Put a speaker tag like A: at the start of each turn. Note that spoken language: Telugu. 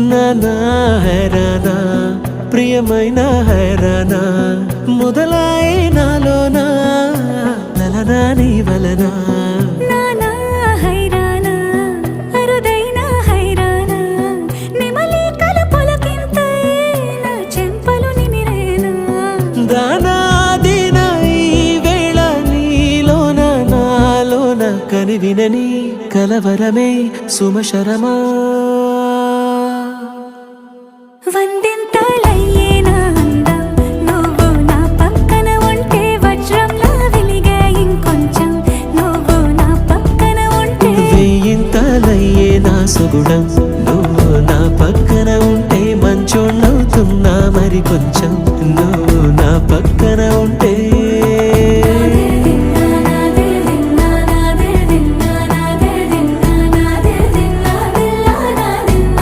A: నానా హైరానా ప్రియమైన హైరానా మొదలాయి నాలోనా లలనా నీ వలనా
B: నానా హైరానా అరుదైన హైరానా నెమలి కలపులకింతై నా చెంపలు నిమిరేనా
A: దానా దినా ఈ వేళ నీలోన నాలోన కనివినని కలవరమే సుమశరమా
B: వందింతలయ్యే నా అందం నువ్వు నా పక్కన ఉంటే వజ్రంలా వెలిగే ఇంకొంచెం నువ్వు నా పక్కన ఉంటే
A: వెయ్యింతలయ్యే నా సుగుణం నువ్వు నా పక్కన ఉంటే మంచోళ్ళవుతున్నా మరి కొంచెం నువ్వు